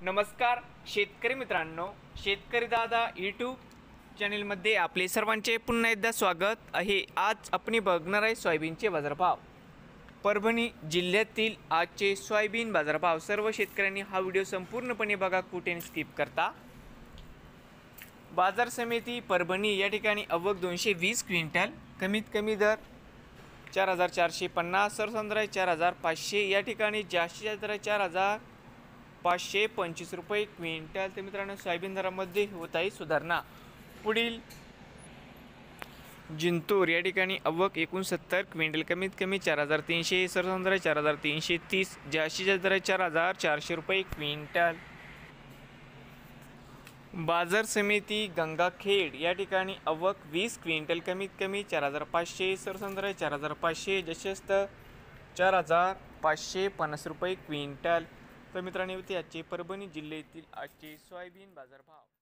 नमस्कार शेतकरी मित्रांनो, शेतकरी दादा यूट्यूब चॅनलमध्ये आपले सर्वांचे पुन्हा एकदा स्वागत आहे। आज आपण बघणार आहे सोयाबीनचे बाजारभाव। परभणी जिल्ह्यातील आजचे सोयाबीन बाजारभाव। सर्व शेतकऱ्यांनी हा व्हिडिओ संपूर्णपणे बघा, कुठे स्किप करता। बाजार समिती परभणी या ठिकाणी आवक 220 क्विंटल, कमीत कमी दर 4450, सर्वसाधारण दर 4500, या ठिकाणी जास्तीत जास्त दर 4525 रुपये क्विंटल। तर मित्रांनो, सोयाबीन दरामध्ये होत आहे सुधारणा। पुढील जिंतूर या ठिकाणी आवक 69 क्विंटल, कमीत कमी 4300, सर्वसाधारण दर 4330, जास्तीत जास्त दर 4400 रुपये क्विंटल। बाजार समिती गंगाखेड या ठिकाणी आवक 20 क्विंटल, कमीत कमी 4500, सर्वसाधारण दर 4500, जास्तीत जास्त 4550 रुपये क्विंटल। तर मित्रांनो, होते आजचे परभणी जिल्ह्यातील आजचे सोयाबीन बाजारभाव।